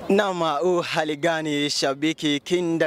Nama hali gani shabiki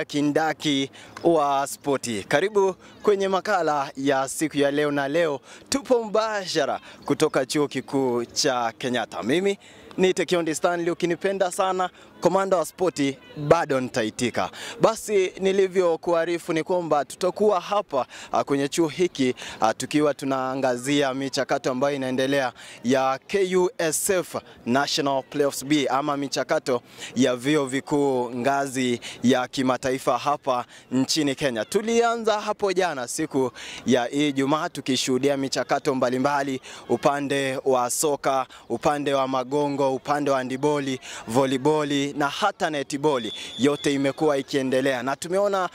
kindaki wa spoti. Karibu kwenye makala ya siku ya leo, na leo tupo mbashara kutoka chuo kikuu cha Kenyatta. Mimi ni Tekiondi Stanley, ukinipenda sana komanda wa spoti bado nitaitika. Basi nilivyo kuarifu ni kwamba tutakuwa hapa kwenye chuo hiki tukiwa tunaangazia michakato ambayo inaendelea ya KUSF National Playoffs B, ama michakato ya vyuo vikuu ngazi ya kimataifa hapa nchini Kenya. Tulianza hapo jana siku ya Ijumaa tukishuhudia michakato mbalimbali, upande wa soka, upande wa magongo, upande wa handiboli, voliboli na hata netiboli, yote imekuwa ikiendelea, na tumeona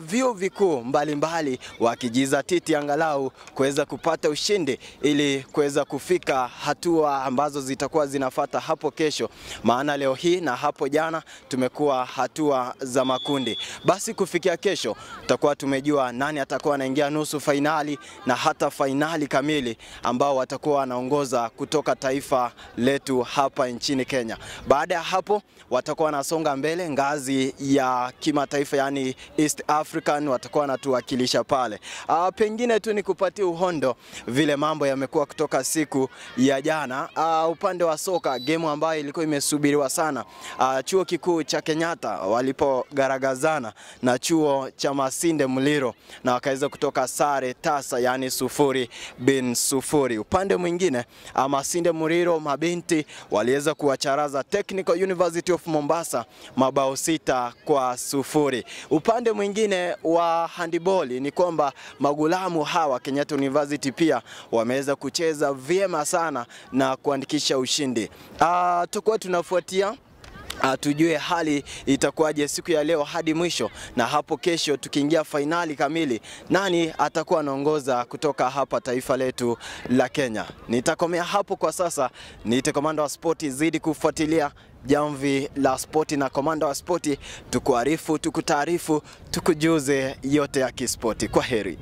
vyuo vikuu mbalimbali wakijizatiti angalau kuweza kupata ushindi ili kuweza kufika hatua ambazo zitakuwa zinafuata hapo kesho, maana leo hii na hapo jana tumekuwa hatua za makundi. Basi kufikia kesho tutakuwa tumejua nani atakuwa anaingia nusu fainali na hata fainali kamili, ambao watakuwa wanaongoza kutoka taifa letu hapa nchini Kenya. Baada ya hapo watakuwa wanasonga mbele ngazi ya kimataifa, yani East African, watakuwa wanatuwakilisha pale. Pengine tu nikupatie uhondo vile mambo yamekuwa kutoka siku ya jana. Upande wa soka, game ambayo ilikuwa imesubiriwa sana, chuo kikuu cha Kenyatta walipogaragazana na chuo cha Masinde Muliro na wakaweza kutoka sare tasa, yani 0-0. Upande mwingine Masinde Muliro mabinti waliweza kuwacharaza Technical University of Mombasa mabao 6-0. Upande mwingine wa handiboli ni kwamba magulamu hawa Kenyatta University pia wameweza kucheza vyema sana na kuandikisha ushindi. Tutakuwa tunafuatia tujue hali itakuwaje siku ya leo hadi mwisho, na hapo kesho tukiingia fainali kamili, nani atakuwa anaongoza kutoka hapa taifa letu la Kenya. Nitakomea hapo kwa sasa. Niite komanda wa spoti, zidi kufuatilia jamvi la spoti na komanda wa spoti, tukuarifu, tukutaarifu, tukujuze yote ya kispoti. Kwa heri.